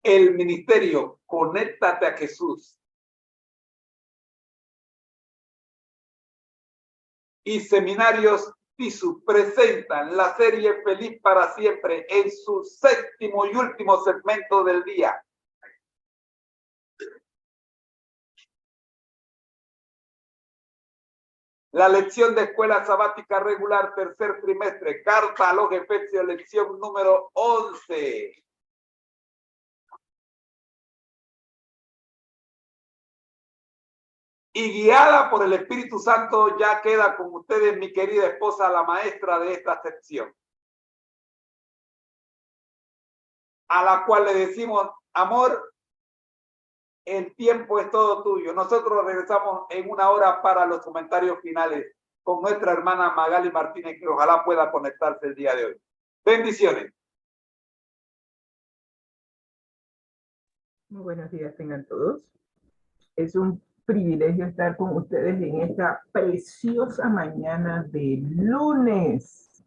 el ministerio Conéctate a Jesús y Seminarios TISU presentan la serie Feliz para Siempre en su séptimo y último segmento del día. La lección de escuela sabática regular, tercer trimestre, carta a los Efesios, lección número 11. Y guiada por el Espíritu Santo, ya queda con ustedes mi querida esposa, la maestra de esta sección, a la cual le decimos, amor, el tiempo es todo tuyo. Nosotros regresamos en una hora para los comentarios finales con nuestra hermana Magali Martínez, que ojalá pueda conectarse el día de hoy. Bendiciones. Muy buenos días tengan todos. Es un privilegio estar con ustedes en esta preciosa mañana de lunes.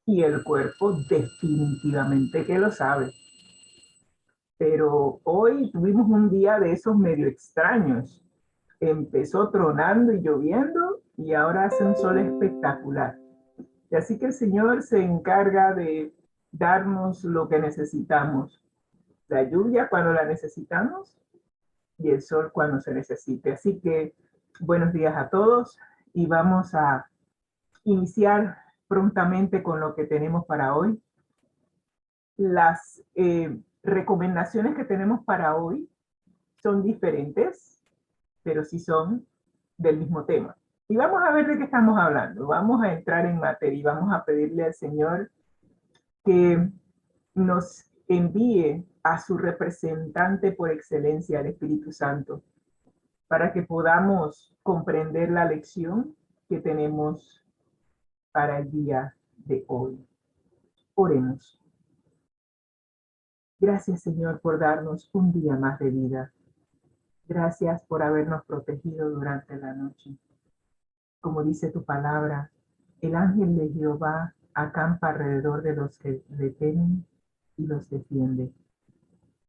Y el cuerpo definitivamente que lo sabe. Pero hoy tuvimos un día de esos medio extraños. Empezó tronando y lloviendo y ahora hace un sol espectacular. Y así que el Señor se encarga de darnos lo que necesitamos. La lluvia cuando la necesitamos y el sol cuando se necesite. Así que buenos días a todos y vamos a iniciar prontamente con lo que tenemos para hoy. Las recomendaciones que tenemos para hoy son diferentes, pero sí son del mismo tema. Y vamos a ver de qué estamos hablando. Vamos a entrar en materia y vamos a pedirle al Señor que nos envíe a su representante por excelencia, el Espíritu Santo, para que podamos comprender la lección que tenemos para el día de hoy. Oremos. Gracias, Señor, por darnos un día más de vida. Gracias por habernos protegido durante la noche. Como dice tu palabra, el ángel de Jehová acampa alrededor de los que le temen y los defiende.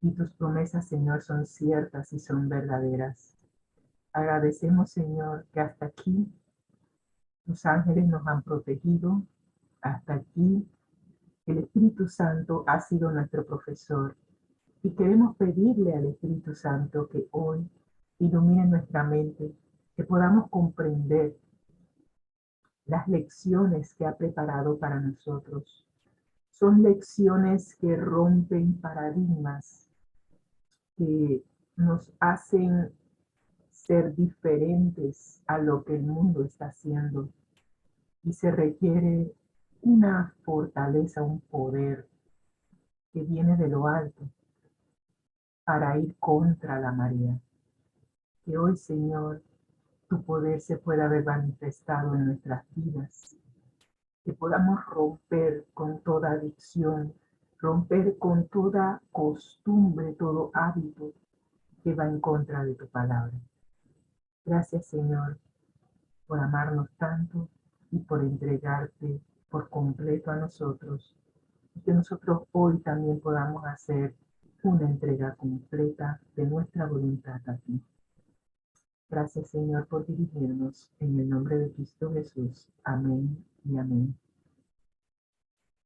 Y tus promesas, Señor, son ciertas y son verdaderas. Agradecemos, Señor, que hasta aquí tus ángeles nos han protegido. Hasta aquí el Espíritu Santo ha sido nuestro profesor. Y queremos pedirle al Espíritu Santo que hoy ilumine nuestra mente, que podamos comprender las lecciones que ha preparado para nosotros. Son lecciones que rompen paradigmas, que nos hacen ser diferentes a lo que el mundo está haciendo. Y se requiere una fortaleza, un poder que viene de lo alto para ir contra la marea. Que hoy, Señor, tu poder se pueda ver manifestado en nuestras vidas. Que podamos romper con toda adicción, romper con toda costumbre, todo hábito que va en contra de tu palabra. Gracias, Señor, por amarnos tanto y por entregarte por completo a nosotros. Y que nosotros hoy también podamos hacer una entrega completa de nuestra voluntad a ti. Gracias, Señor, por dirigirnos en el nombre de Cristo Jesús. Amén y amén.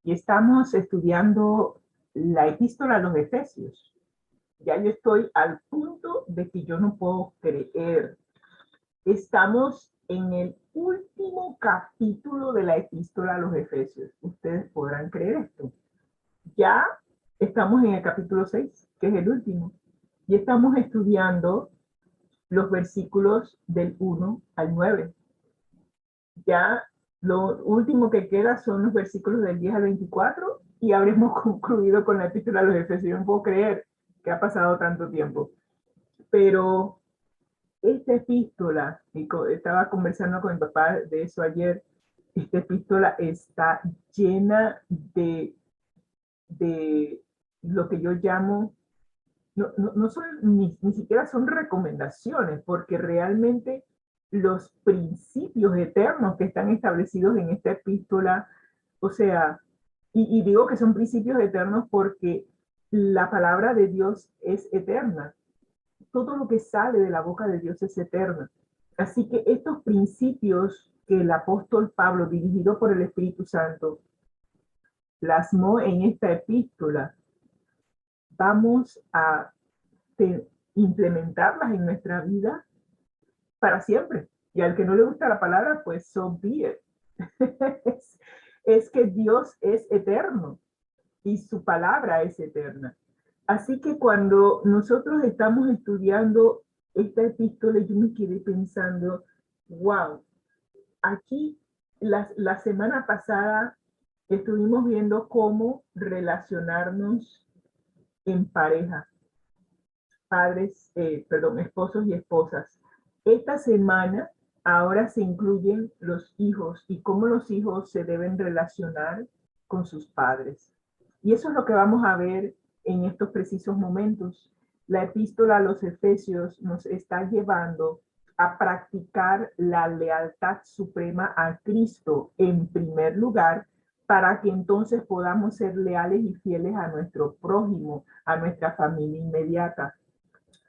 Y estamos estudiando la epístola a los Efesios. Ya yo estoy al punto de que yo no puedo creer. Estamos en el último capítulo de la epístola a los Efesios. Ustedes podrán creer esto. Ya estamos en el capítulo 6, que es el último. Y estamos estudiando los versículos del 1 al 9. Ya lo último que queda son los versículos del 10 al 24 y habremos concluido con la epístola a los Efesios. No puedo creer que ha pasado tanto tiempo. Pero esta epístola, y estaba conversando con mi papá de eso ayer, esta epístola está llena de lo que yo llamo, no son, ni siquiera son recomendaciones, porque realmente los principios eternos que están establecidos en esta epístola, o sea, y digo que son principios eternos porque la palabra de Dios es eterna. Todo lo que sale de la boca de Dios es eterno. Así que estos principios que el apóstol Pablo, dirigido por el Espíritu Santo, plasmó en esta epístola, vamos a implementarlas en nuestra vida para siempre. Y al que no le gusta la palabra, pues so be it. Es que Dios es eterno y su palabra es eterna. Así que cuando nosotros estamos estudiando esta epístola, yo me quedé pensando, wow, aquí la semana pasada estuvimos viendo cómo relacionarnos en pareja, padres, esposos y esposas. Esta semana ahora se incluyen los hijos y cómo los hijos se deben relacionar con sus padres. Y eso es lo que vamos a ver en estos precisos momentos. La epístola a los Efesios nos está llevando a practicar la lealtad suprema a Cristo en primer lugar, para que entonces podamos ser leales y fieles a nuestro prójimo, a nuestra familia inmediata.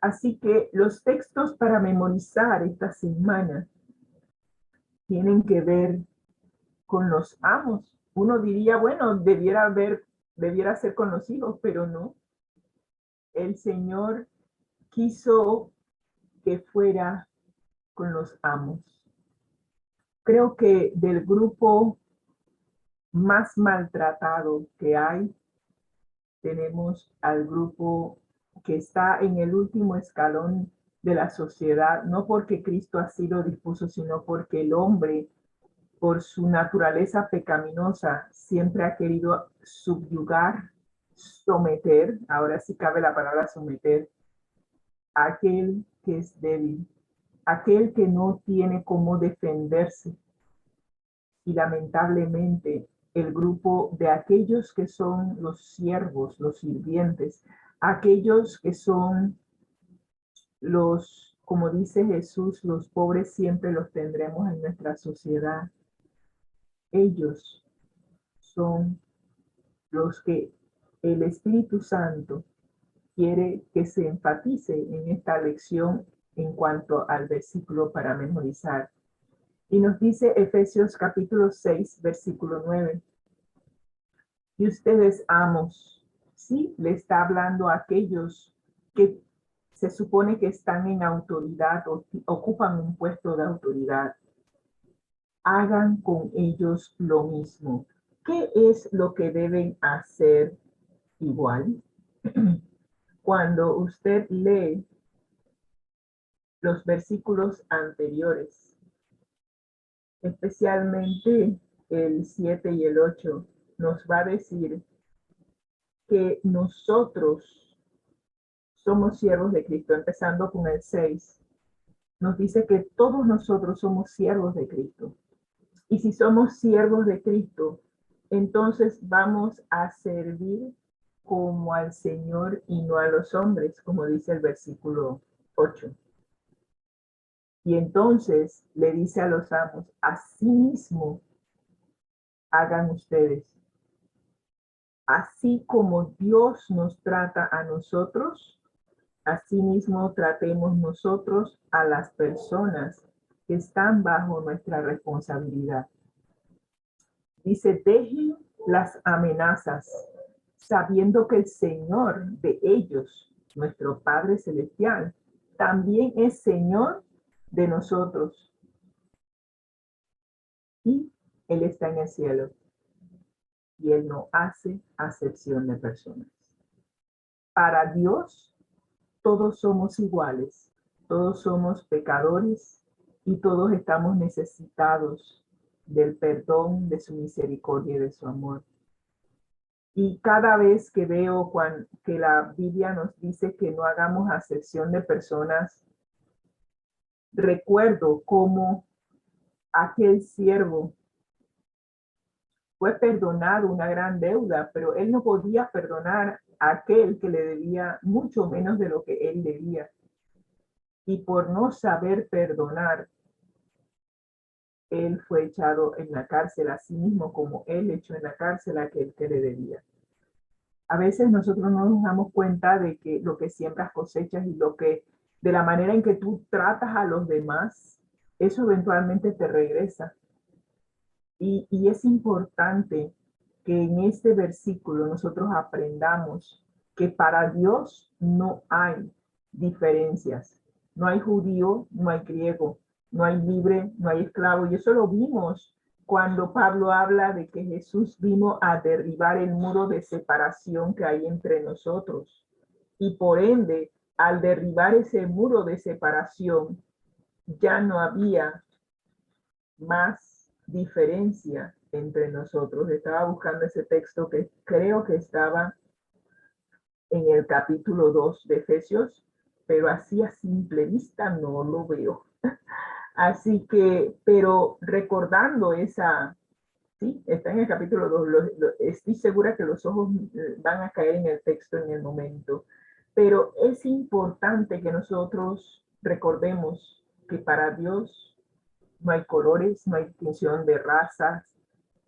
Así que los textos para memorizar esta semana tienen que ver con los amos. Uno diría, bueno, debiera ser con los hijos, pero no. El Señor quiso que fuera con los amos. Creo que del grupo más maltratado que hay, tenemos al grupo que está en el último escalón de la sociedad, no porque Cristo así lo dispuso, sino porque el hombre, por su naturaleza pecaminosa, siempre ha querido subyugar, someter, ahora sí cabe la palabra someter, a aquel que es débil, aquel que no tiene cómo defenderse. Y lamentablemente el grupo de aquellos que son los siervos, los sirvientes, aquellos que son los, como dice Jesús, los pobres siempre los tendremos en nuestra sociedad. Ellos son los que el Espíritu Santo quiere que se enfatice en esta lección en cuanto al versículo para memorizar. Y nos dice Efesios capítulo 6, versículo 9. Y ustedes, amos, sí, le está hablando a aquellos que se supone que están en autoridad o ocupan un puesto de autoridad. Hagan con ellos lo mismo. ¿Qué es lo que deben hacer igual? Cuando usted lee los versículos anteriores, especialmente el 7 y el 8, nos va a decir que nosotros somos siervos de Cristo, empezando con el 6. Nos dice que todos nosotros somos siervos de Cristo. Y si somos siervos de Cristo, entonces vamos a servir como al Señor y no a los hombres, como dice el versículo 8. Y entonces le dice a los amos, asimismo hagan ustedes. Así como Dios nos trata a nosotros, asimismo tratemos nosotros a las personas que están bajo nuestra responsabilidad. Dice, dejen las amenazas, sabiendo que el Señor de ellos, nuestro Padre Celestial, también es Señor de nosotros. Y Él está en el cielo. Y Él no hace acepción de personas. Para Dios, todos somos iguales. Todos somos pecadores y todos estamos necesitados del perdón, de su misericordia y de su amor. Y cada vez que veo que la Biblia nos dice que no hagamos acepción de personas, recuerdo cómo aquel siervo fue perdonado una gran deuda, pero él no podía perdonar a aquel que le debía mucho menos de lo que él debía. Y por no saber perdonar, él fue echado en la cárcel, así mismo como él echó en la cárcel a aquel que le debía. A veces nosotros no nos damos cuenta de que lo que siembras cosechas y de la manera en que tú tratas a los demás, eso eventualmente te regresa. Y es importante que en este versículo nosotros aprendamos que para Dios no hay diferencias. No hay judío, no hay griego, no hay libre, no hay esclavo. Y eso lo vimos cuando Pablo habla de que Jesús vino a derribar el muro de separación que hay entre nosotros. Y por ende, al derribar ese muro de separación, ya no había más diferencia entre nosotros. Estaba buscando ese texto que creo que estaba en el capítulo 2 de Efesios, pero así a simple vista no lo veo. Así que, pero recordando esa, sí, está en el capítulo 2, estoy segura que los ojos van a caer en el texto en el momento, pero es importante que nosotros recordemos que para Dios no hay colores, no hay distinción de razas,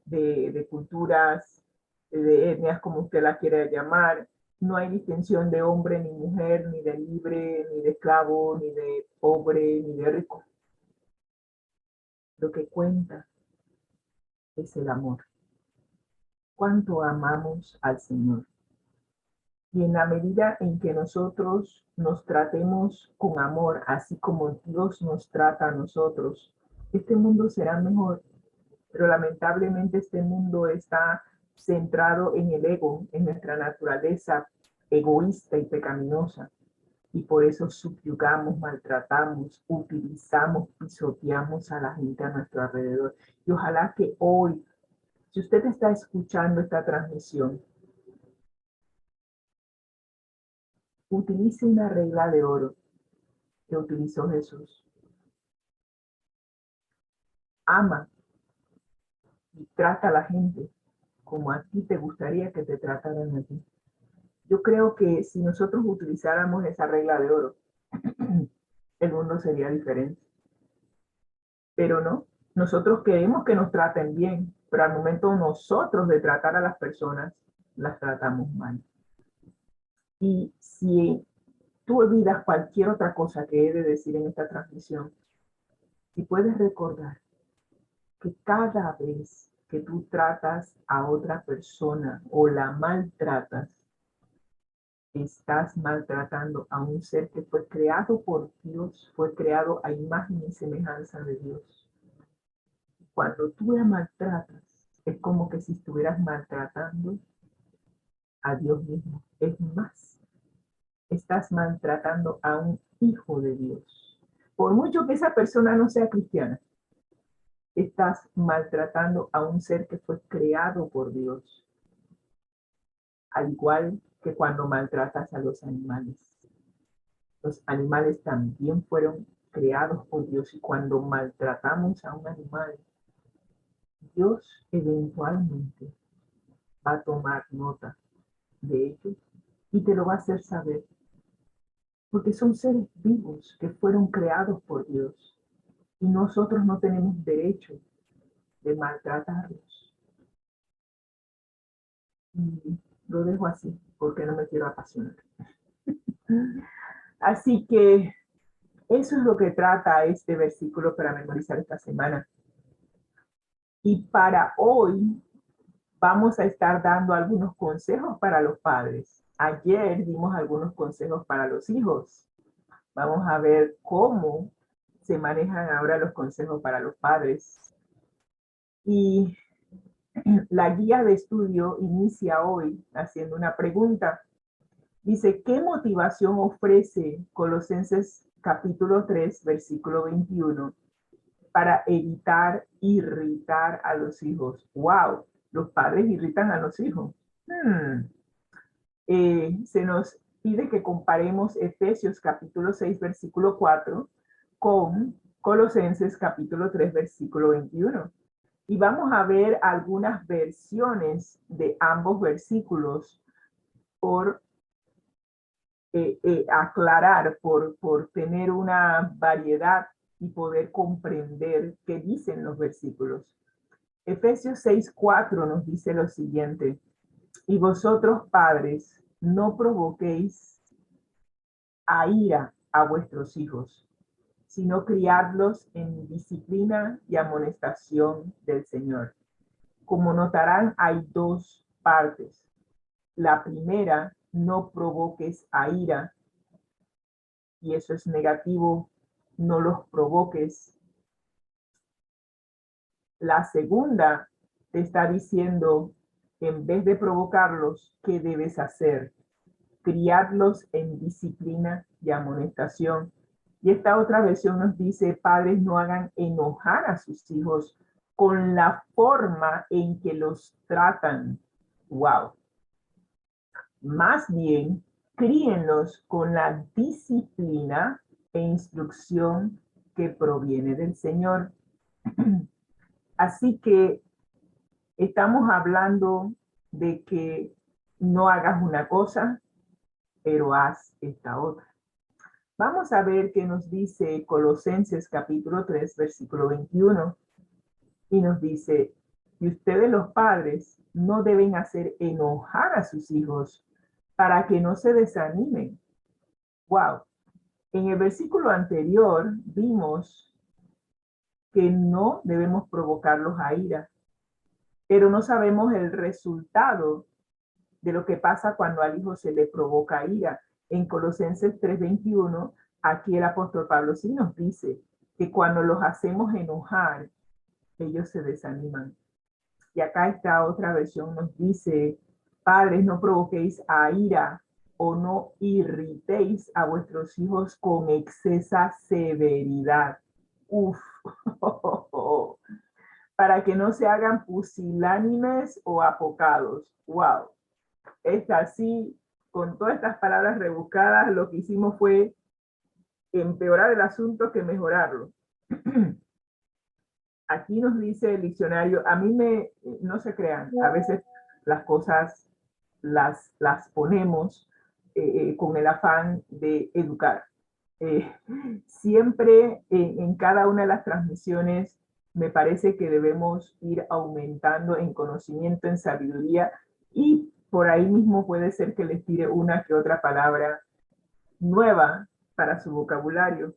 de culturas, de etnias, como usted la quiera llamar. No hay distinción de hombre ni mujer, ni de libre, ni de esclavo, ni de pobre, ni de rico. Lo que cuenta es el amor. Cuánto amamos al Señor. Y en la medida en que nosotros nos tratemos con amor, así como Dios nos trata a nosotros, este mundo será mejor. Pero lamentablemente este mundo está centrado en el ego, en nuestra naturaleza egoísta y pecaminosa. Y por eso subyugamos, maltratamos, utilizamos, pisoteamos a la gente a nuestro alrededor. Y ojalá que hoy, si usted está escuchando esta transmisión, utilice una regla de oro que utilizó Jesús. Ama y trata a la gente como a ti te gustaría que te trataran a ti. Yo creo que si nosotros utilizáramos esa regla de oro, el mundo sería diferente. Pero no, nosotros queremos que nos traten bien, pero al momento nosotros de tratar a las personas, las tratamos mal. Y si tú olvidas cualquier otra cosa que he de decir en esta transmisión, si puedes recordar que cada vez que tú tratas a otra persona o la maltratas, estás maltratando a un ser que fue creado por Dios, fue creado a imagen y semejanza de Dios. Cuando tú la maltratas, es como que si estuvieras maltratando a Dios mismo. Es más, estás maltratando a un hijo de Dios. Por mucho que esa persona no sea cristiana, estás maltratando a un ser que fue creado por Dios. Al igual que cuando maltratas a los animales. Los animales también fueron creados por Dios y cuando maltratamos a un animal, Dios eventualmente va a tomar nota de ellos y te lo va a hacer saber. Porque son seres vivos que fueron creados por Dios y nosotros no tenemos derecho de maltratarlos. Y lo dejo así porque no me quiero apasionar. Así que eso es lo que trata este versículo para memorizar esta semana. Y para hoy vamos a estar dando algunos consejos para los padres. Ayer dimos algunos consejos para los hijos. Vamos a ver cómo se manejan ahora los consejos para los padres. Y la guía de estudio inicia hoy haciendo una pregunta. Dice, ¿qué motivación ofrece Colosenses capítulo 3, versículo 21 para evitar irritar a los hijos? ¡Wow! Los padres irritan a los hijos. Se nos pide que comparemos Efesios capítulo 6, versículo 4 con Colosenses capítulo 3, versículo 21. Y vamos a ver algunas versiones de ambos versículos por aclarar, por tener una variedad y poder comprender qué dicen los versículos. Efesios 6:4 nos dice lo siguiente: Y vosotros, padres, no provoquéis a ira a vuestros hijos, sino criadlos en disciplina y amonestación del Señor. Como notarán, hay dos partes. La primera, no provoques a ira, y eso es negativo, no los provoques. La segunda te está diciendo, en vez de provocarlos, ¿qué debes hacer? Criarlos en disciplina y amonestación. Y esta otra versión nos dice, padres, no hagan enojar a sus hijos con la forma en que los tratan. Wow. Más bien, críenlos con la disciplina e instrucción que proviene del Señor. Así que estamos hablando de que no hagas una cosa, pero haz esta otra. Vamos a ver qué nos dice Colosenses capítulo 3, versículo 21. Y nos dice, y ustedes los padres no deben hacer enojar a sus hijos para que no se desanimen. Wow. En el versículo anterior vimos que no debemos provocarlos a ira, pero no sabemos el resultado de lo que pasa cuando al hijo se le provoca ira. En Colosenses 3:21, aquí el apóstol Pablo sí nos dice que cuando los hacemos enojar, ellos se desaniman. Y acá esta otra versión nos dice, padres, no provoquéis a ira o no irritéis a vuestros hijos con excesa severidad. Uf, para que no se hagan pusilánimes o apocados. Wow. Es así, con todas estas palabras rebuscadas, lo que hicimos fue empeorar el asunto que mejorarlo. Aquí nos dice el diccionario, a mí no se crean, a veces las cosas las ponemos con el afán de educar. Siempre en cada una de las transmisiones me parece que debemos ir aumentando en conocimiento, en sabiduría, y por ahí mismo puede ser que les tire una que otra palabra nueva para su vocabulario.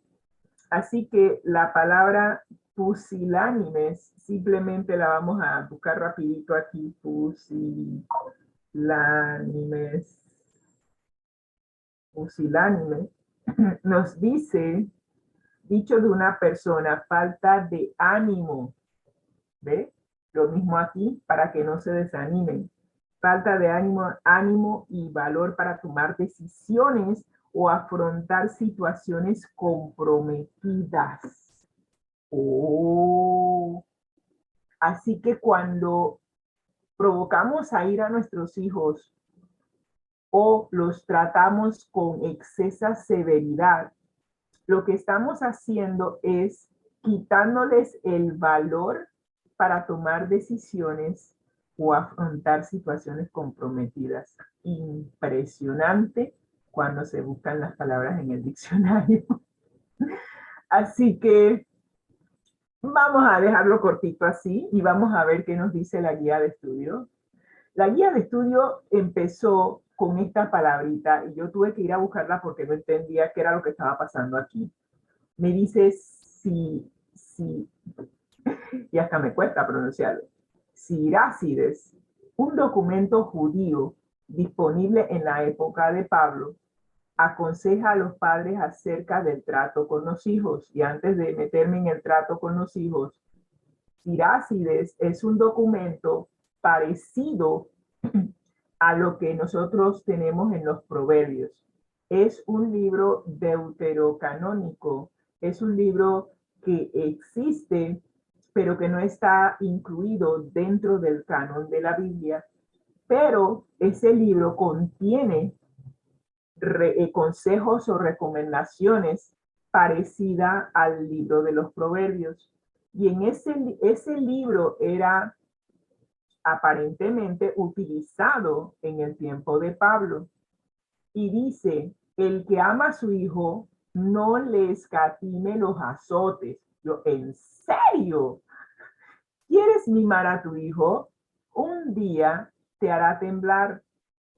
Así que la palabra pusilánimes simplemente la vamos a buscar rapidito aquí, pusilánimes. Pusilánime nos dice, dicho de una persona, falta de ánimo. ¿Ve? Lo mismo aquí, para que no se desanimen. Falta de ánimo y valor para tomar decisiones o afrontar situaciones comprometidas. Oh. Así que cuando provocamos a ir a nuestros hijos o los tratamos con excesa severidad, lo que estamos haciendo es quitándoles el valor para tomar decisiones o afrontar situaciones comprometidas. Impresionante cuando se buscan las palabras en el diccionario. Así que vamos a dejarlo cortito así y vamos a ver qué nos dice la guía de estudio. La guía de estudio empezó con esta palabrita y yo tuve que ir a buscarla porque no entendía qué era lo que estaba pasando aquí. Me dice si, y hasta me cuesta pronunciarlo, Sirácides, un documento judío disponible en la época de Pablo, aconseja a los padres acerca del trato con los hijos. Y antes de meterme en el trato con los hijos, Sirácides es un documento parecido a lo que nosotros tenemos en los Proverbios. Es un libro deuterocanónico, es un libro que existe, pero que no está incluido dentro del canon de la Biblia, pero ese libro contiene consejos o recomendaciones parecida al libro de los Proverbios. Y en ese libro era aparentemente utilizado en el tiempo de Pablo. Y dice, el que ama a su hijo no le escatime los azotes. Yo, ¿en serio? ¿Quieres mimar a tu hijo? Un día te hará temblar.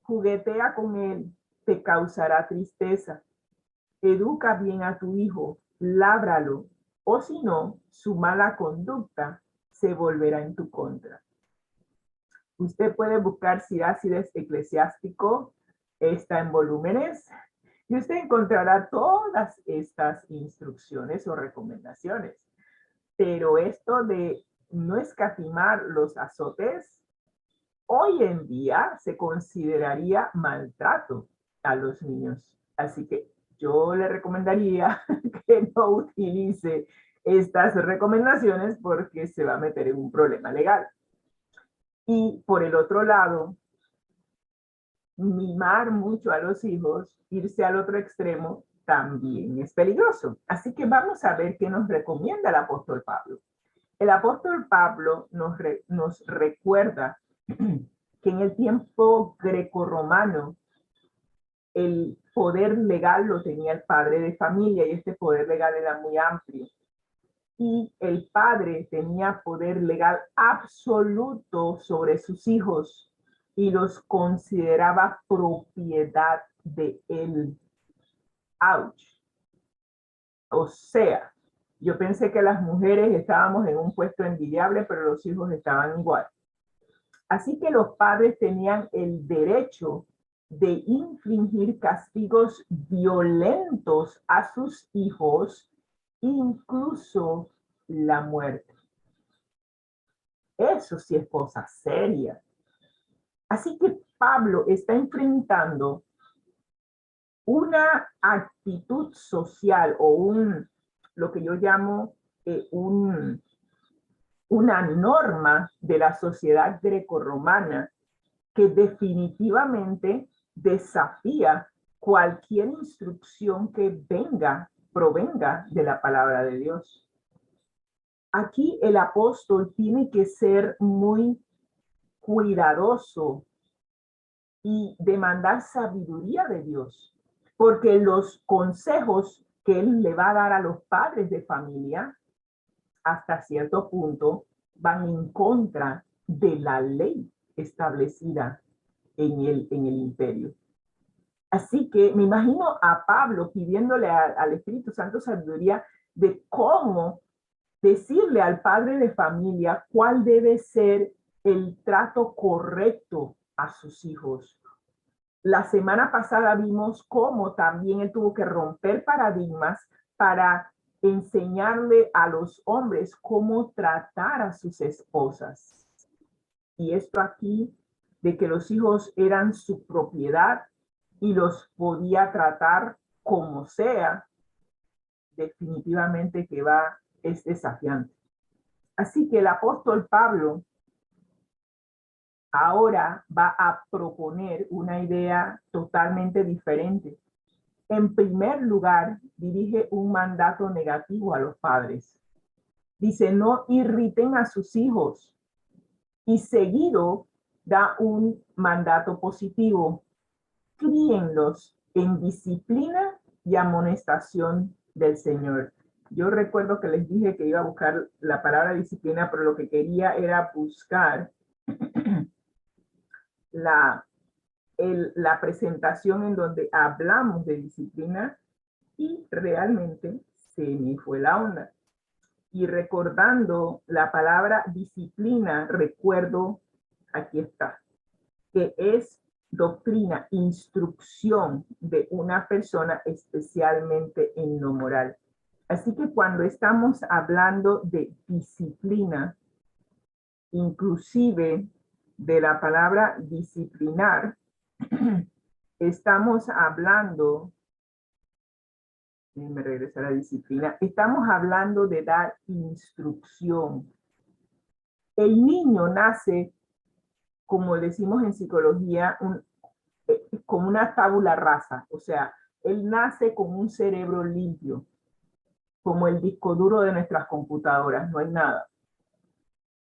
Juguetea con él, te causará tristeza. Educa bien a tu hijo, lábralo, o si no, su mala conducta se volverá en tu contra. Usted puede buscar Sirácides Eclesiástico, está en volúmenes, y usted encontrará todas estas instrucciones o recomendaciones. Pero esto de no escatimar los azotes, hoy en día se consideraría maltrato a los niños. Así que yo le recomendaría que no utilice estas recomendaciones porque se va a meter en un problema legal. Y por el otro lado, mimar mucho a los hijos, irse al otro extremo, también es peligroso. Así que vamos a ver qué nos recomienda el apóstol Pablo. El apóstol Pablo nos recuerda que en el tiempo grecorromano el poder legal lo tenía el padre de familia y este poder legal era muy amplio. Y el padre tenía poder legal absoluto sobre sus hijos y los consideraba propiedad de él. Ouch. O sea, yo pensé que las mujeres estábamos en un puesto envidiable, pero los hijos estaban igual. Así que los padres tenían el derecho de infligir castigos violentos a sus hijos, incluso la muerte. Eso sí es cosa seria. Así que Pablo está enfrentando una actitud social o lo que yo llamo una norma de la sociedad grecorromana que definitivamente desafía cualquier instrucción que provenga de la palabra de Dios. Aquí el apóstol tiene que ser muy cuidadoso y demandar sabiduría de Dios, porque los consejos que él le va a dar a los padres de familia, hasta cierto punto, van en contra de la ley establecida en el imperio. Así que me imagino a Pablo pidiéndole al Espíritu Santo sabiduría de cómo decirle al padre de familia cuál debe ser el trato correcto a sus hijos. La semana pasada vimos cómo también él tuvo que romper paradigmas para enseñarle a los hombres cómo tratar a sus esposas. Y esto aquí de que los hijos eran su propiedad y los podía tratar como sea, definitivamente que es desafiante. Así que el apóstol Pablo ahora va a proponer una idea totalmente diferente. En primer lugar, dirige un mandato negativo a los padres. Dice, no irriten a sus hijos. Y seguido da un mandato positivo. Críenlos en disciplina y amonestación del Señor. Yo recuerdo que les dije que iba a buscar la palabra disciplina, pero lo que quería era buscar la presentación en donde hablamos de disciplina y realmente se me fue la onda. Y recordando la palabra disciplina, recuerdo, aquí está, que es doctrina, instrucción de una persona, especialmente en lo moral. Así que cuando estamos hablando de disciplina, inclusive de la palabra disciplinar, estamos hablando, déjenme regresar a la disciplina, estamos hablando de dar instrucción. El niño nace, como decimos en psicología, con una tabula rasa, o sea, él nace con un cerebro limpio, como el disco duro de nuestras computadoras, no hay nada.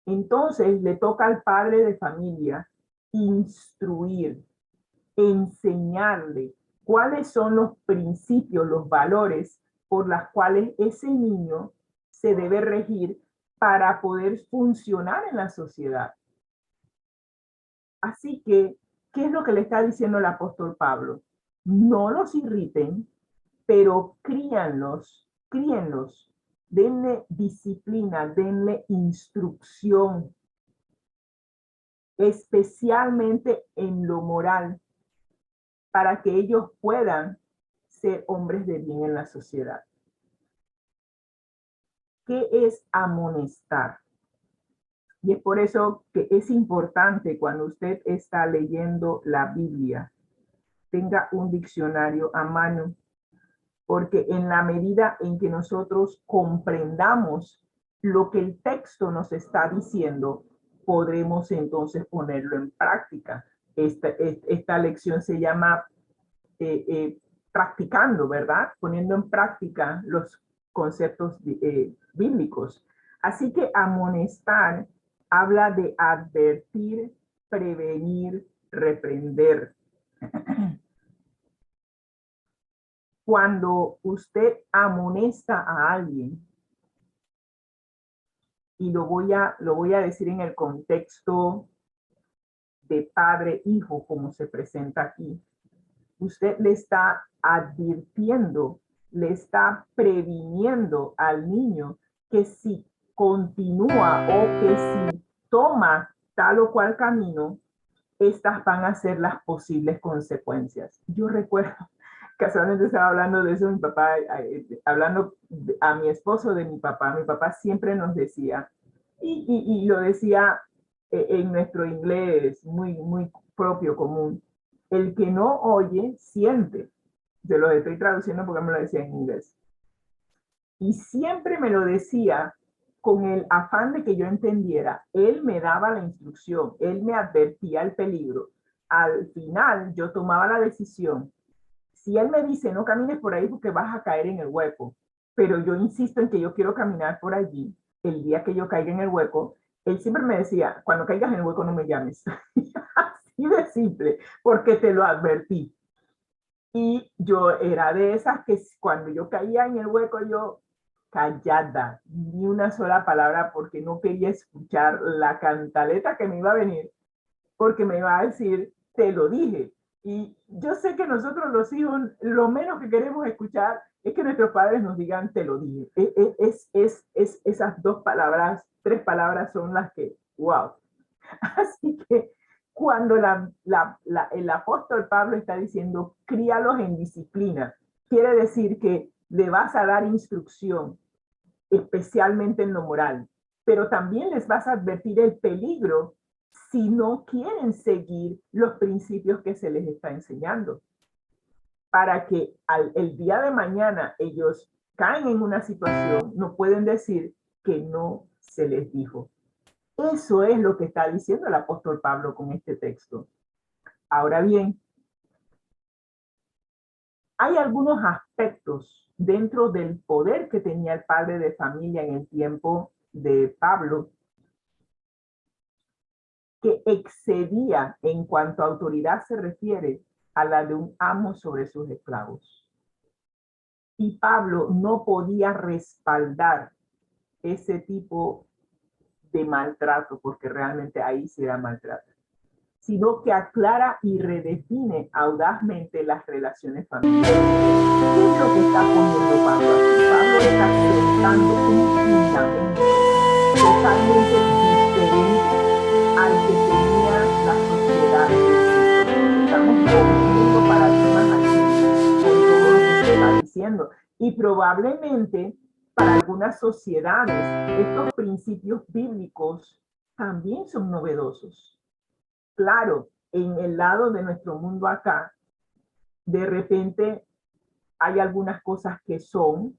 Entonces le toca al padre de familia instruir, enseñarle cuáles son los principios, los valores por los cuales ese niño se debe regir para poder funcionar en la sociedad. Así que, ¿qué es lo que le está diciendo el apóstol Pablo? No los irriten, pero críenlos, denle disciplina, denle instrucción, especialmente en lo moral, para que ellos puedan ser hombres de bien en la sociedad. ¿Qué es amonestar? Y es por eso que es importante cuando usted está leyendo la Biblia, tenga un diccionario a mano, porque en la medida en que nosotros comprendamos lo que el texto nos está diciendo, podremos entonces ponerlo en práctica. Esta lección se llama practicando, ¿verdad? Poniendo en práctica los conceptos bíblicos. Así que amonestar habla de advertir, prevenir, reprender. Cuando usted amonesta a alguien, y lo voy a decir en el contexto de padre-hijo, como se presenta aquí, usted le está advirtiendo, le está previniendo al niño que si continúa o que si toma tal o cual camino, estas van a ser las posibles consecuencias. Yo recuerdo, casualmente estaba hablando de eso, mi papá, hablando a mi esposo de mi papá siempre nos decía, y lo decía en nuestro inglés muy propio, común, el que no oye, siente. Yo lo estoy traduciendo porque me lo decía en inglés. Y siempre me lo decía con el afán de que yo entendiera. Él me daba la instrucción, él me advertía el peligro. Al final yo tomaba la decisión. Si él me dice no camines por ahí porque vas a caer en el hueco, pero yo insisto en que yo quiero caminar por allí, el día que yo caiga en el hueco, él siempre me decía, cuando caigas en el hueco no me llames. Así de simple, porque te lo advertí. Y yo era de esas que cuando yo caía en el hueco, yo callada, ni una sola palabra, porque no quería escuchar la cantaleta que me iba a venir, porque me iba a decir, te lo dije. Y yo sé que nosotros los hijos, lo menos que queremos escuchar es que nuestros padres nos digan, te lo dije. Esas dos palabras, tres palabras son las que, wow. Así que cuando el apóstol Pablo está diciendo, críalos en disciplina, quiere decir que le vas a dar instrucción, especialmente en lo moral, pero también les vas a advertir el peligro si no quieren seguir los principios que se les está enseñando, para que el día de mañana ellos caen en una situación, no pueden decir que no se les dijo. Eso es lo que está diciendo el apóstol Pablo con este texto. Ahora bien, hay algunos aspectos dentro del poder que tenía el padre de familia en el tiempo de Pablo que excedía en cuanto a autoridad se refiere a la de un amo sobre sus esclavos. Y Pablo no podía respaldar ese tipo de maltrato, porque realmente ahí sí era maltrato, sino que aclara y redefine audazmente las relaciones familiares. ¿Qué es lo que está poniendo Pablo aquí? Pablo está sentando un fundamento totalmente diferente al que tenía la sociedad de ese entonces. Estamos rompiendo paradigmas aquí con todo lo que se está diciendo. Y probablemente para algunas sociedades estos principios bíblicos también son novedosos. Claro, en el lado de nuestro mundo acá, de repente hay algunas cosas que son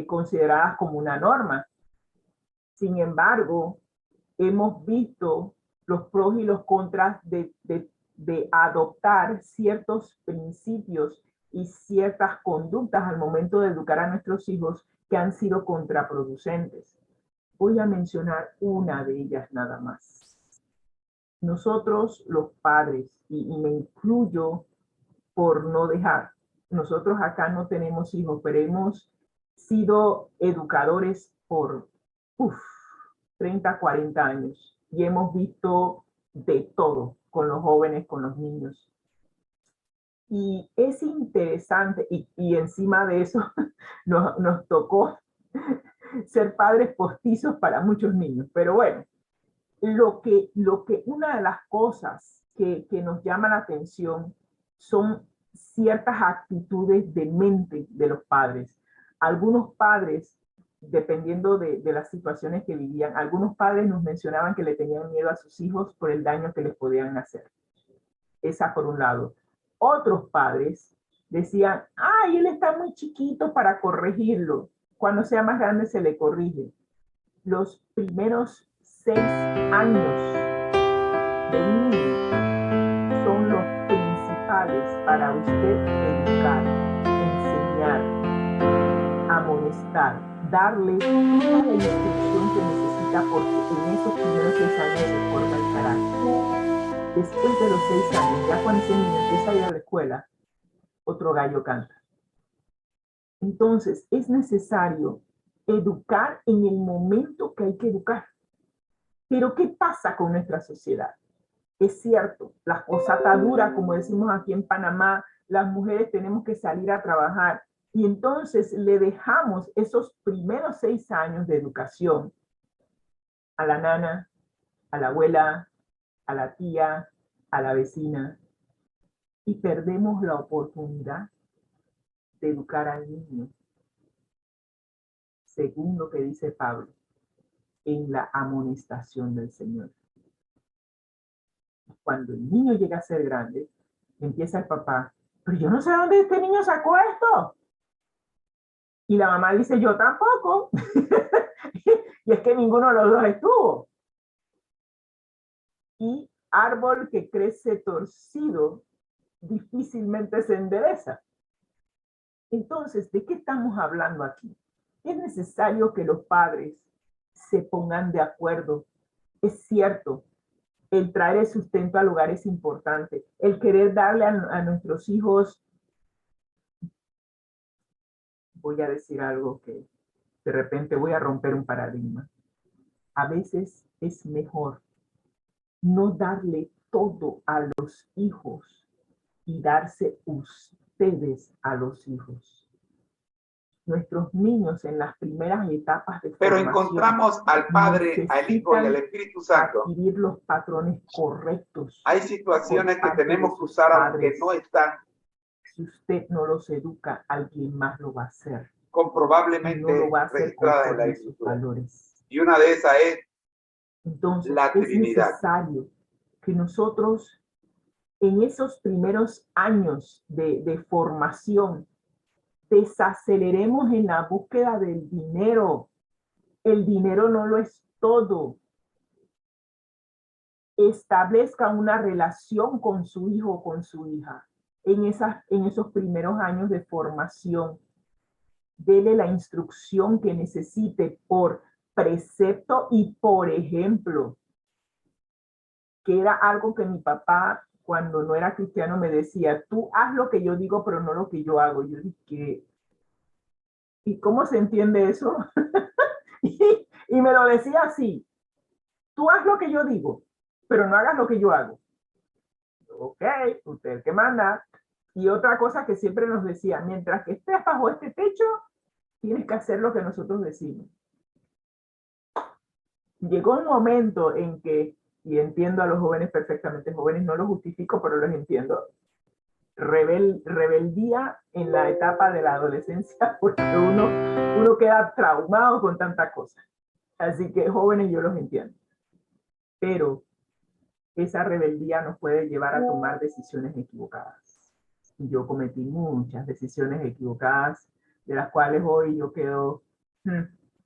consideradas como una norma. Sin embargo, hemos visto los pros y los contras de adoptar ciertos principios y ciertas conductas al momento de educar a nuestros hijos que han sido contraproducentes. Voy a mencionar una de ellas nada más. Nosotros los padres, y me incluyo por no dejar, nosotros acá no tenemos hijos, pero hemos sido educadores por 30, 40 años y hemos visto de todo con los jóvenes, con los niños. Y es interesante, y encima de eso nos tocó ser padres postizos para muchos niños. Pero bueno, una de las cosas que nos llama la atención son ciertas actitudes de mente de los padres. Algunos padres, dependiendo de las situaciones que vivían, algunos padres nos mencionaban que le tenían miedo a sus hijos por el daño que les podían hacer. Esa por un lado. Otros padres decían, ay, él está muy chiquito para corregirlo. Cuando sea más grande se le corrige. Los primeros 6 años de un niño son los principales para usted educar, enseñar, amonestar, darle toda la instrucción que necesita, porque en esos primeros 6 años se forma el carácter. Después de los 6 años, ya cuando ese niño empieza a ir a la escuela, otro gallo canta. Entonces, es necesario educar en el momento que hay que educar. Pero, ¿qué pasa con nuestra sociedad? Es cierto, la cosa está dura, como decimos aquí en Panamá, las mujeres tenemos que salir a trabajar, y entonces le dejamos esos primeros 6 años de educación a la nana, a la abuela, a la tía, a la vecina, y perdemos la oportunidad de educar al niño, según lo que dice Pablo, en la amonestación del Señor. Cuando el niño llega a ser grande, empieza el papá, pero yo no sé dónde este niño sacó esto. Y la mamá dice, yo tampoco. Y es que ninguno de los dos estuvo. Y árbol que crece torcido difícilmente se endereza. Entonces, ¿de qué estamos hablando aquí? Es necesario que los padres se pongan de acuerdo. Es cierto, el traer el sustento al hogar es importante. El querer darle a nuestros hijos, voy a decir algo que de repente voy a romper un paradigma. A veces es mejor no darle todo a los hijos y darse ustedes a los hijos. Nuestros niños en las primeras etapas de Pero formación encontramos al Padre, al Hijo y al Espíritu Santo. Adquirir los patrones correctos. Hay situaciones que tenemos que usar aunque no están. Si usted no los educa, alguien más lo va a hacer. Comprobablemente no lo va a hacer registrada en la conforme sus Escritura. valores. Y una de esas es Entonces, la es Trinidad. necesario que nosotros en esos primeros años de formación desaceleremos en la búsqueda del dinero. El dinero no lo es todo. Establezca una relación con su hijo o con su hija en esos primeros años de formación. Dele la instrucción que necesite por precepto y por ejemplo, que era algo que mi papá, cuando no era cristiano, me decía, tú haz lo que yo digo, pero no lo que yo hago. Yo dije, ¿y cómo se entiende eso? y me lo decía así, tú haz lo que yo digo, pero no hagas lo que yo hago. Ok, usted que manda. Y otra cosa que siempre nos decía, mientras que estés bajo este techo, tienes que hacer lo que nosotros decimos. Llegó un momento en que, y entiendo a los jóvenes perfectamente, jóvenes no los justifico, pero los entiendo, rebeldía en la etapa de la adolescencia, porque uno queda traumado con tanta cosa. Así que jóvenes yo los entiendo. Pero esa rebeldía nos puede llevar a tomar decisiones equivocadas. Y yo cometí muchas decisiones equivocadas, de las cuales hoy yo quedo,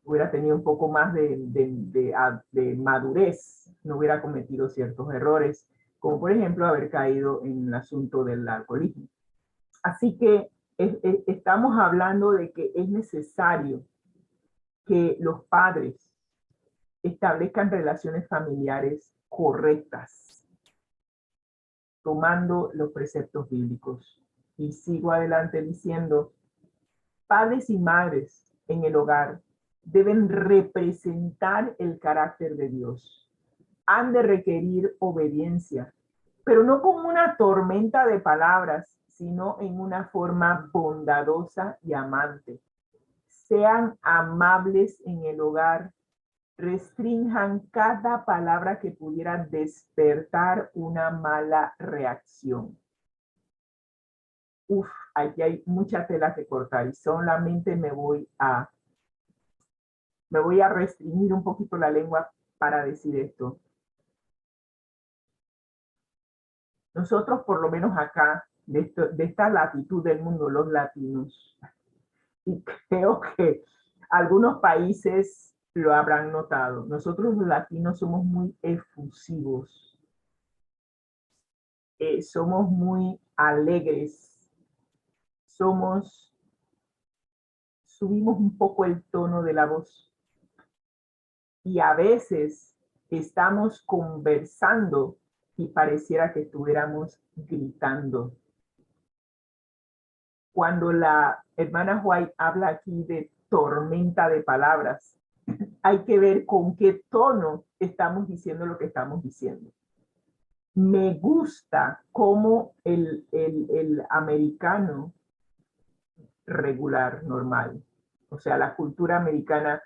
hubiera tenido un poco más de madurez, no hubiera cometido ciertos errores, como por ejemplo haber caído en el asunto del alcoholismo. Así que estamos hablando de que es necesario que los padres establezcan relaciones familiares correctas, tomando los preceptos bíblicos. Y sigo adelante diciendo, padres y madres en el hogar deben representar el carácter de Dios. Han de requerir obediencia, pero no con una tormenta de palabras, sino en una forma bondadosa y amante. Sean amables en el hogar, restrinjan cada palabra que pudiera despertar una mala reacción. Uf, aquí hay mucha tela que cortar y solamente me voy a restringir un poquito la lengua para decir esto. Nosotros, por lo menos acá, de esta latitud del mundo, los latinos, y creo que algunos países lo habrán notado, nosotros los latinos somos muy efusivos, somos muy alegres, subimos un poco el tono de la voz y a veces estamos conversando y pareciera que estuviéramos gritando. Cuando la hermana White habla aquí de tormenta de palabras, hay que ver con qué tono estamos diciendo lo que estamos diciendo. Me gusta cómo el americano regular, normal, o sea, la cultura americana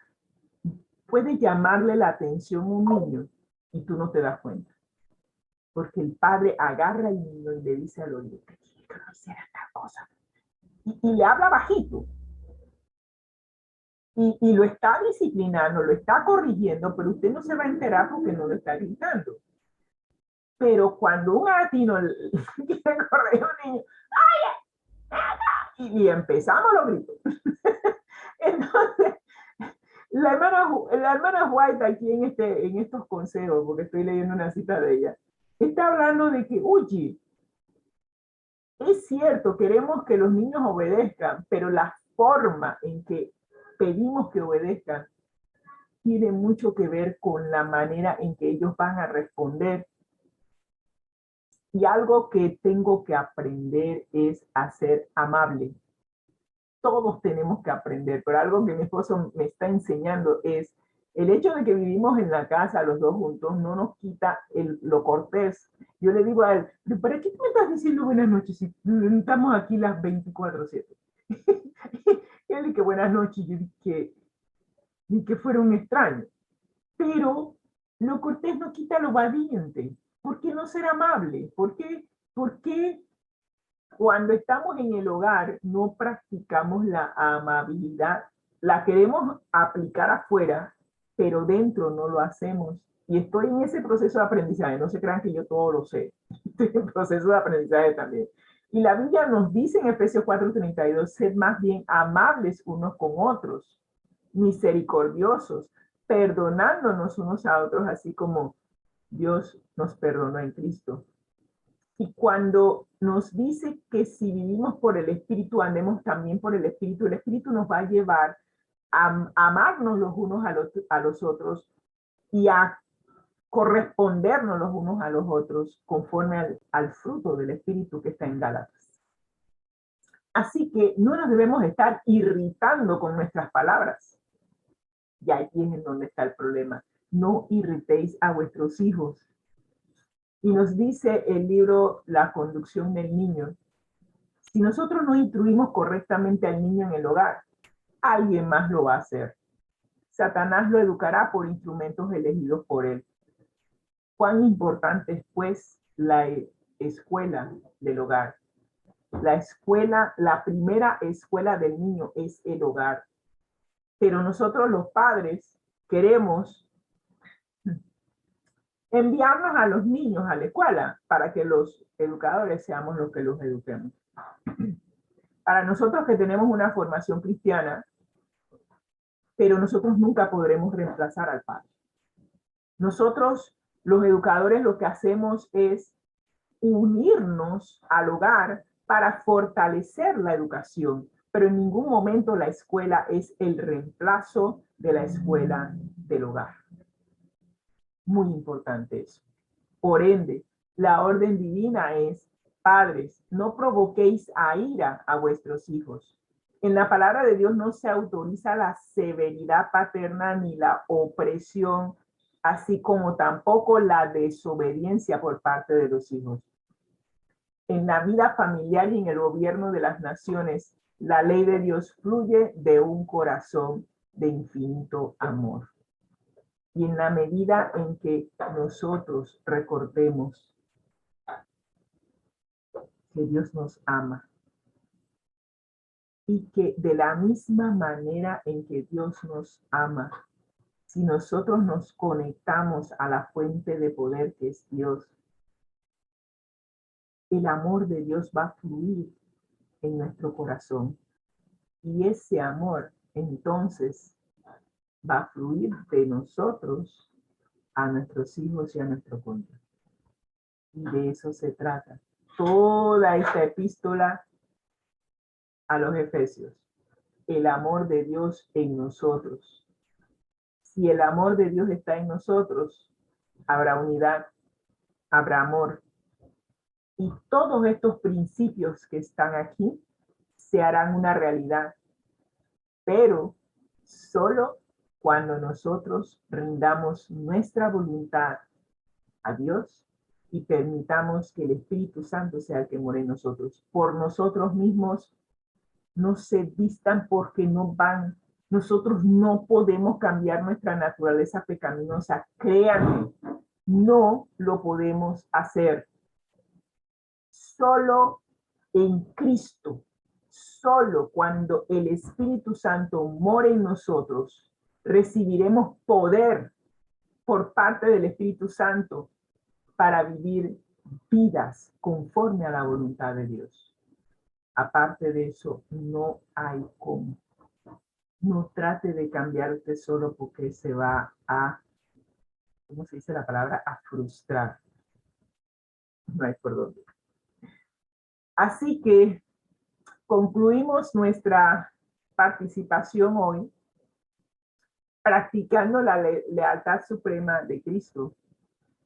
puede llamarle la atención a un niño y tú no te das cuenta. Porque el padre agarra al niño y le dice al oído que no hiciera tal cosa. Y le habla bajito. Y lo está disciplinando, lo está corrigiendo, pero usted no se va a enterar porque no lo está gritando. Pero cuando un latino quiere corregir a un niño, ¡ay! Y empezamos los gritos. Entonces, la hermana White aquí en estos consejos, porque estoy leyendo una cita de ella, está hablando de que, oye, es cierto, queremos que los niños obedezcan, pero la forma en que pedimos que obedezcan tiene mucho que ver con la manera en que ellos van a responder. Y algo que tengo que aprender es a ser amable. Todos tenemos que aprender, pero algo que mi esposo me está enseñando es el hecho de que vivimos en la casa los dos juntos no nos quita lo cortés. Yo le digo a él, ¿para qué tú me estás diciendo buenas noches si estamos aquí las 24/7? Y él dice buenas noches, yo dije que fuera un extraño. Pero lo cortés no quita lo valiente. ¿Por qué no ser amable? ¿Por qué cuando estamos en el hogar no practicamos la amabilidad? La queremos aplicar afuera, pero dentro no lo hacemos. Y estoy en ese proceso de aprendizaje. No se crean que yo todo lo sé. Estoy en proceso de aprendizaje también. Y la Biblia nos dice en Efesios 4:32, sed más bien amables unos con otros, misericordiosos, perdonándonos unos a otros, así como Dios nos perdonó en Cristo. Y cuando nos dice que si vivimos por el Espíritu, andemos también por el Espíritu nos va a llevar a amarnos los unos a los otros y a correspondernos los unos a los otros conforme al fruto del Espíritu que está en Gálatas. Así que no nos debemos estar irritando con nuestras palabras. Y ahí es en donde está el problema. No irritéis a vuestros hijos. Y nos dice el libro La conducción del niño, si nosotros no instruimos correctamente al niño en el hogar, alguien más lo va a hacer. Satanás lo educará por instrumentos elegidos por él. Cuán importante es, pues, la escuela del hogar. La escuela, la primera escuela del niño es el hogar. Pero nosotros los padres queremos enviarnos a los niños a la escuela para que los educadores seamos los que los eduquemos. Para nosotros que tenemos una formación cristiana, pero nosotros nunca podremos reemplazar al padre. Nosotros, los educadores, lo que hacemos es unirnos al hogar para fortalecer la educación, pero en ningún momento la escuela es el reemplazo de la escuela del hogar. Muy importante eso. Por ende, la orden divina es, padres, no provoquéis a ira a vuestros hijos. En la palabra de Dios no se autoriza la severidad paterna ni la opresión, así como tampoco la desobediencia por parte de los hijos. En la vida familiar y en el gobierno de las naciones, la ley de Dios fluye de un corazón de infinito amor. Y en la medida en que nosotros recordemos que Dios nos ama y que de la misma manera en que Dios nos ama, si nosotros nos conectamos a la fuente de poder que es Dios, el amor de Dios va a fluir en nuestro corazón. Y ese amor entonces va a fluir de nosotros a nuestros hijos y a nuestro cónyuge. Y de eso se trata toda esta epístola a los Efesios. El amor de Dios en nosotros. Si el amor de Dios está en nosotros, habrá unidad, habrá amor. Y todos estos principios que están aquí se harán una realidad, pero solo cuando nosotros rindamos nuestra voluntad a Dios y permitamos que el Espíritu Santo sea el que more en nosotros. Por nosotros mismos no se vistan porque no van. Nosotros no podemos cambiar nuestra naturaleza pecaminosa. Créanme, no lo podemos hacer. Solo en Cristo, solo cuando el Espíritu Santo more en nosotros, recibiremos poder por parte del Espíritu Santo para vivir vidas conforme a la voluntad de Dios. Aparte de eso, no hay cómo. No trate de cambiarte solo porque se va a, ¿cómo se dice la palabra? A frustrar. No hay por dónde. Así que concluimos nuestra participación hoy practicando la lealtad suprema de Cristo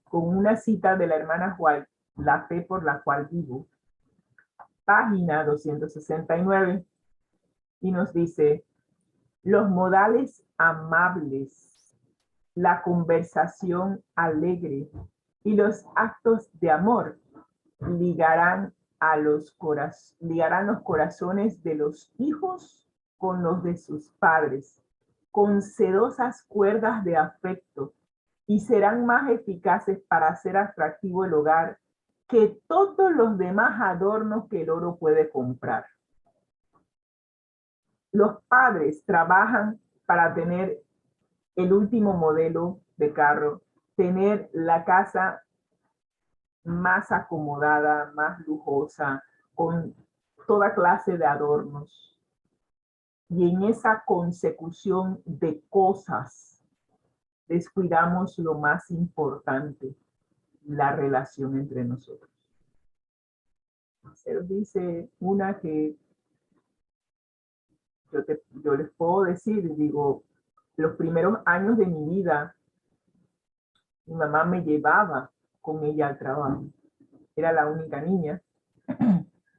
con una cita de la hermana White, La fe por la cual vivo, página 269, y nos dice: los modales amables, la conversación alegre y los actos de amor ligarán los corazones de los hijos con los de sus padres, con sedosas cuerdas de afecto, y serán más eficaces para hacer atractivo el hogar que todos los demás adornos que el oro puede comprar. Los padres trabajan para tener el último modelo de carro, tener la casa más acomodada, más lujosa, con toda clase de adornos. Y en esa consecución de cosas, descuidamos lo más importante, la relación entre nosotros. Se dice una que yo les puedo decir, digo, los primeros años de mi vida, mi mamá me llevaba con ella al trabajo. Era la única niña.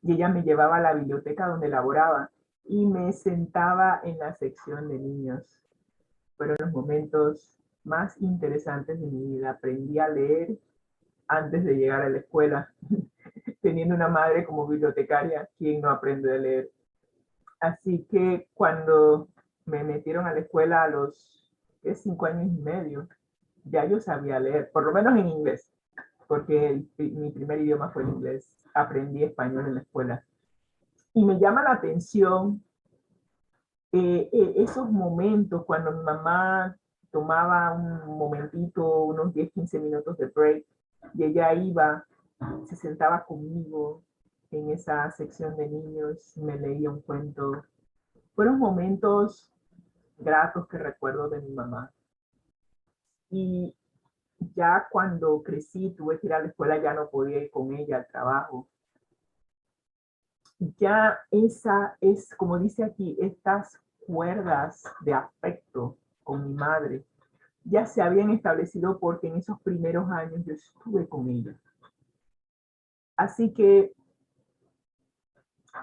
Y ella me llevaba a la biblioteca donde laboraba y me sentaba en la sección de niños. Fueron los momentos más interesantes de mi vida. Aprendí a leer antes de llegar a la escuela. Teniendo una madre como bibliotecaria, ¿quién no aprende a leer? Así que cuando me metieron a la escuela a los 5 años y medio, ya yo sabía leer, por lo menos en inglés, porque mi primer idioma fue el inglés. Aprendí español en la escuela. Y me llama la atención esos momentos cuando mi mamá tomaba un momentito, unos 10, 15 minutos de break, y ella iba, se sentaba conmigo en esa sección de niños, me leía un cuento. Fueron momentos gratos que recuerdo de mi mamá. Y ya cuando crecí, tuve que ir a la escuela, ya no podía ir con ella al trabajo. Ya esa es, como dice aquí, estas cuerdas de afecto con mi madre ya se habían establecido porque en esos primeros años yo estuve con ella. Así que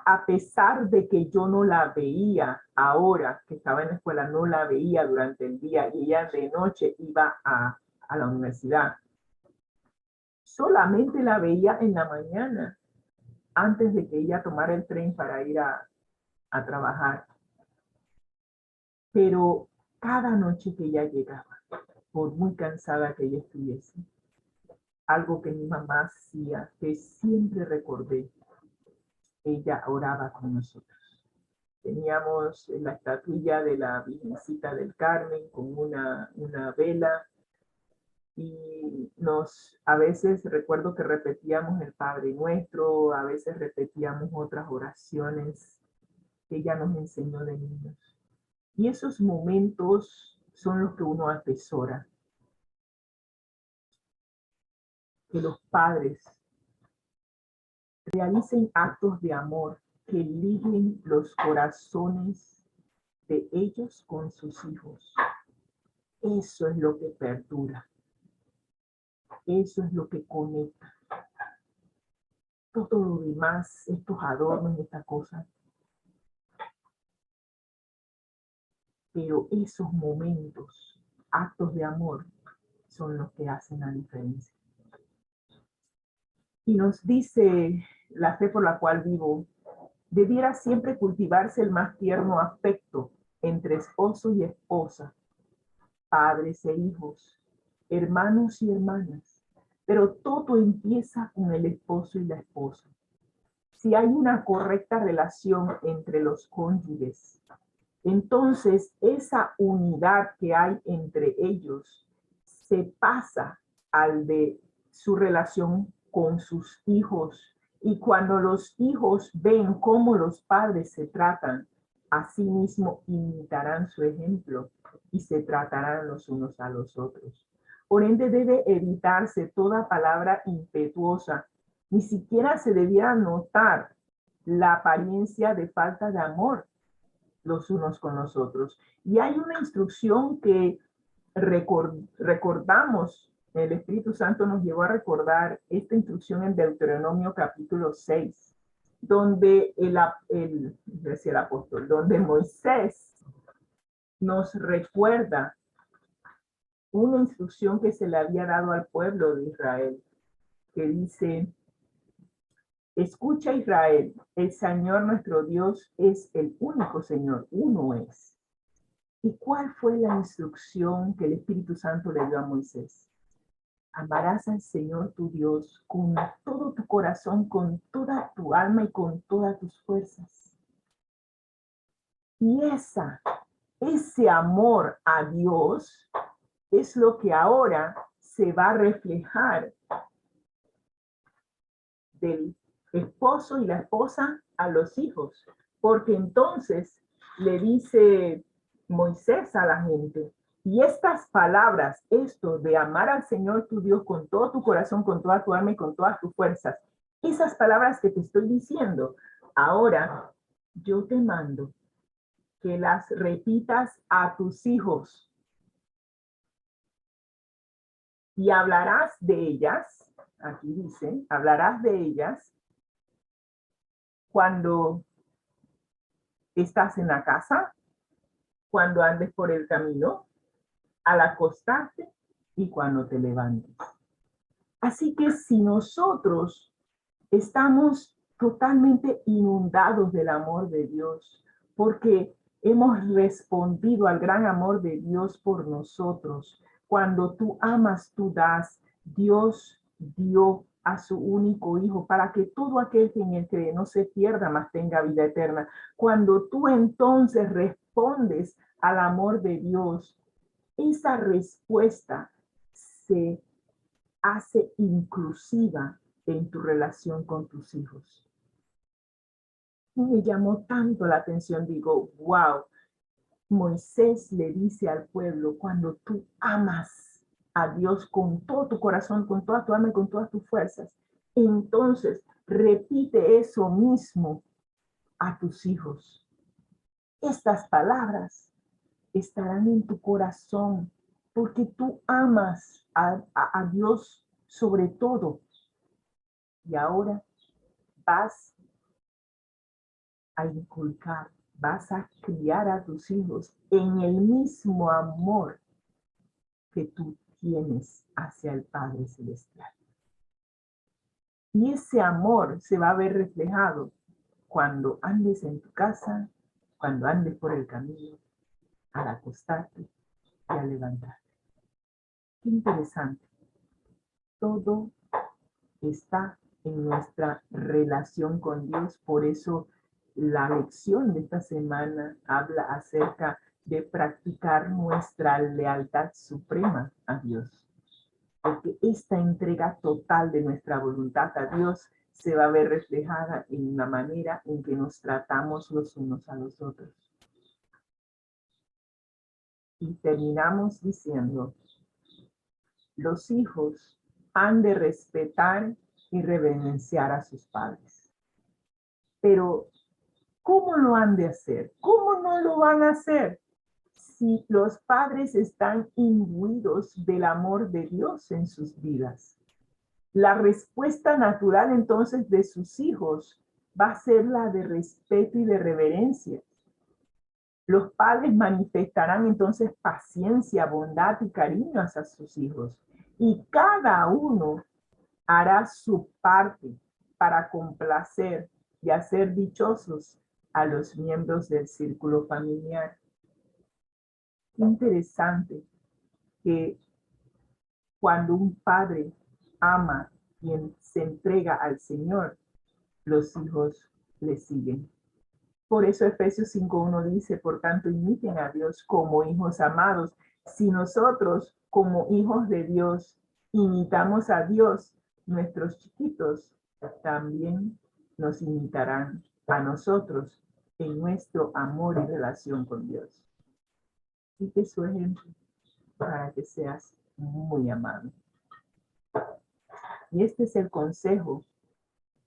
a pesar de que yo no la veía ahora que estaba en la escuela, no la veía durante el día y ella de noche iba a la universidad, solamente la veía en la mañana. antes de que ella tomara el tren para ir a trabajar. Pero cada noche que ella llegaba, por muy cansada que ella estuviese, algo que mi mamá hacía, que siempre recordé, ella oraba con nosotros. Teníamos la estatuilla de la Virgencita del Carmen con una vela, y a veces recuerdo que repetíamos el Padre Nuestro, a veces repetíamos otras oraciones que ella nos enseñó de niños. Y esos momentos son los que uno atesora. Que los padres realicen actos de amor que liguen los corazones de ellos con sus hijos. Eso es lo que perdura. Eso es lo que conecta. Todo lo demás, estos adornos, estas cosas. Pero esos momentos, actos de amor, son los que hacen la diferencia. Y nos dice la fe por la cual vivo, debiera siempre cultivarse el más tierno afecto entre esposo y esposa, padres e hijos, hermanos y hermanas, pero todo empieza con el esposo y la esposa. Si hay una correcta relación entre los cónyuges, entonces esa unidad que hay entre ellos se pasa al de su relación con sus hijos. Y cuando los hijos ven cómo los padres se tratan, asimismo imitarán su ejemplo y se tratarán los unos a los otros. Por ende, debe evitarse toda palabra impetuosa. Ni siquiera se debiera notar la apariencia de falta de amor los unos con los otros. Y hay una instrucción que recordamos, el Espíritu Santo nos llevó a recordar esta instrucción en Deuteronomio capítulo 6, donde decía el apóstol, donde Moisés nos recuerda una instrucción que se le había dado al pueblo de Israel, que dice: escucha, Israel, el Señor nuestro Dios es el único Señor, uno es. ¿Y cuál fue la instrucción que el Espíritu Santo le dio a Moisés? Amarás al Señor tu Dios con todo tu corazón, con toda tu alma y con todas tus fuerzas. Y ese amor a Dios es lo que ahora se va a reflejar del esposo y la esposa a los hijos. Porque entonces le dice Moisés a la gente, y estas palabras, esto de amar al Señor tu Dios con todo tu corazón, con toda tu alma y con todas tus fuerzas, esas palabras que te estoy diciendo, ahora yo te mando que las repitas a tus hijos y hablarás de ellas, aquí dice, hablarás de ellas cuando estás en la casa, cuando andes por el camino, al acostarte y cuando te levantes. Así que si nosotros estamos totalmente inundados del amor de Dios, porque hemos respondido al gran amor de Dios por nosotros. Cuando tú amas, tú das. Dios dio a su único Hijo para que todo aquel que en él cree no se pierda, mas tenga vida eterna. Cuando tú entonces respondes al amor de Dios, esa respuesta se hace inclusiva en tu relación con tus hijos. Y me llamó tanto la atención, digo, wow, Moisés le dice al pueblo, cuando tú amas a Dios con todo tu corazón, con toda tu alma y con todas tus fuerzas, entonces repite eso mismo a tus hijos. Estas palabras estarán en tu corazón porque tú amas a Dios sobre todo. Y ahora vas a inculcar, vas a criar a tus hijos en el mismo amor que tú tienes hacia el Padre Celestial. Y ese amor se va a ver reflejado cuando andes en tu casa, cuando andes por el camino, al acostarte y al levantarte. Qué interesante. Todo está en nuestra relación con Dios. Por eso la lección de esta semana habla acerca de practicar nuestra lealtad suprema a Dios. Porque esta entrega total de nuestra voluntad a Dios se va a ver reflejada en la manera en que nos tratamos los unos a los otros. Y terminamos diciendo, los hijos han de respetar y reverenciar a sus padres. Pero, ¿cómo lo han de hacer? ¿Cómo no lo van a hacer? Si los padres están imbuidos del amor de Dios en sus vidas. La respuesta natural entonces de sus hijos va a ser la de respeto y de reverencia. Los padres manifestarán entonces paciencia, bondad y cariño hacia sus hijos. Y cada uno hará su parte para complacer y hacer dichosos a los miembros del círculo familiar. Interesante que cuando un padre ama y se entrega al Señor, los hijos le siguen. Por eso Efesios 5:1 dice, por tanto, imiten a Dios como hijos amados. Si nosotros, como hijos de Dios, imitamos a Dios, nuestros chiquitos también nos imitarán a nosotros en nuestro amor y relación con Dios. Y que su ejemplo para que seas muy amado. Y este es el consejo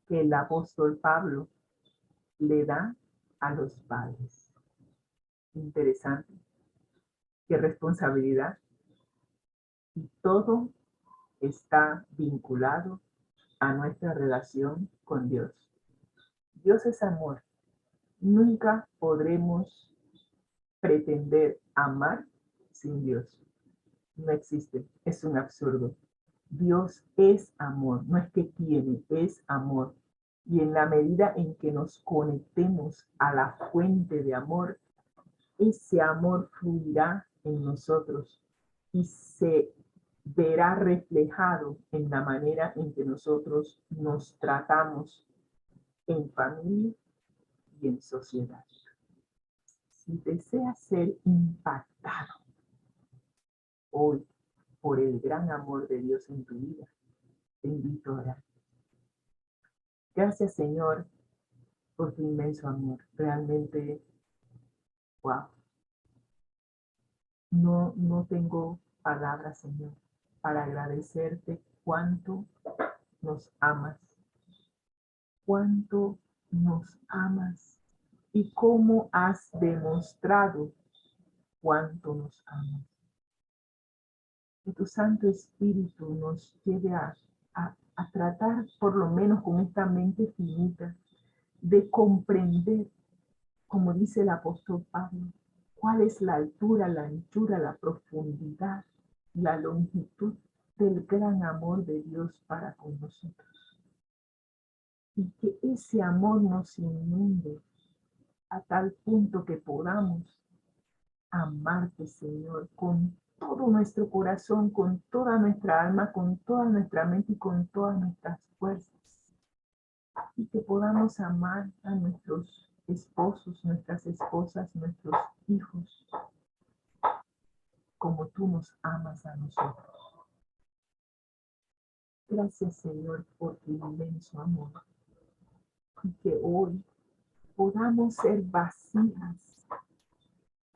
que el apóstol Pablo le da a los padres. Interesante. Qué responsabilidad. Y todo está vinculado a nuestra relación con Dios. Dios es amor. Nunca podremos pretender amar sin Dios. No existe. Es un absurdo. Dios es amor. No es que tiene, es amor. Y en la medida en que nos conectemos a la fuente de amor, ese amor fluirá en nosotros y se verá reflejado en la manera en que nosotros nos tratamos en familia y en sociedad. Si deseas ser impactado hoy por el gran amor de Dios en tu vida, te invito a orar. Gracias, Señor, por tu inmenso amor. Realmente, wow. No tengo palabras, Señor, para agradecerte cuánto nos amas, cuánto nos amas y cómo has demostrado cuánto nos amas. Que tu Santo Espíritu nos lleve a tratar, por lo menos con esta mente finita, de comprender, como dice el apóstol Pablo, cuál es la altura, la anchura, la profundidad, la longitud del gran amor de Dios para con nosotros. Y que ese amor nos inunde a tal punto que podamos amarte, Señor, con todo nuestro corazón, con toda nuestra alma, con toda nuestra mente y con todas nuestras fuerzas. Y que podamos amar a nuestros esposos, nuestras esposas, nuestros hijos, como tú nos amas a nosotros. Gracias, Señor, por tu inmenso amor. Y que hoy podamos ser vasijas,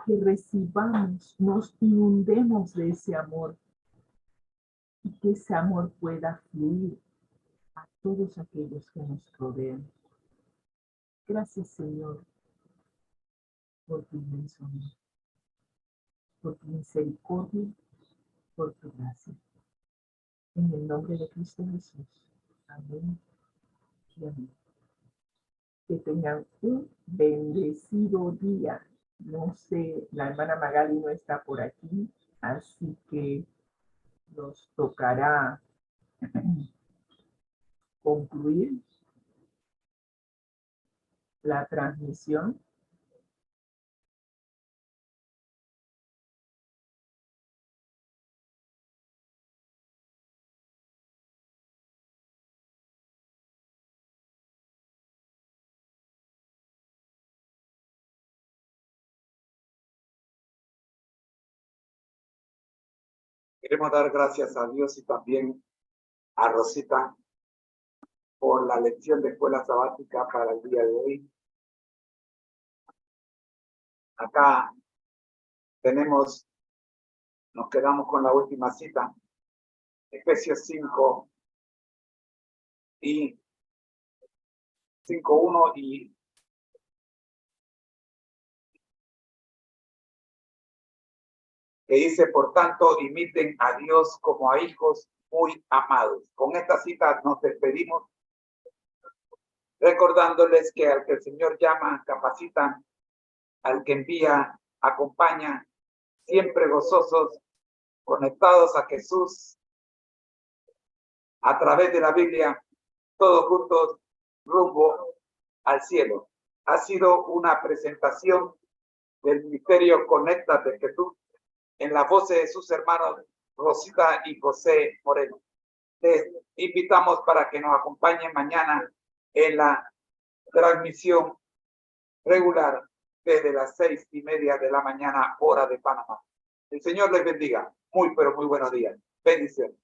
que recibamos, nos inundemos de ese amor y que ese amor pueda fluir a todos aquellos que nos rodean. Gracias, Señor, por tu inmenso amor, por tu misericordia, por tu gracia. En el nombre de Cristo Jesús. Amén y amén. Que tengan un bendecido día. No sé, la hermana Magali no está por aquí, así que nos tocará concluir la transmisión. Queremos dar gracias a Dios y también a Rosita por la lección de escuela sabática para el día de hoy. Acá nos quedamos con la última cita, Efesios 5 y 5:1 y que dice, por tanto, imiten a Dios como a hijos muy amados. Con esta cita nos despedimos, recordándoles que al que el Señor llama, capacita, al que envía, acompaña, siempre gozosos, conectados a Jesús, a través de la Biblia, todos juntos, rumbo al cielo. Ha sido una presentación del Ministerio Conéctate Jesús, en la voz de sus hermanos Rosita y José Moreno. Les invitamos para que nos acompañen mañana en la transmisión regular desde las 6:30 de la mañana, hora de Panamá. El Señor les bendiga. Muy, pero muy buenos días. Bendiciones.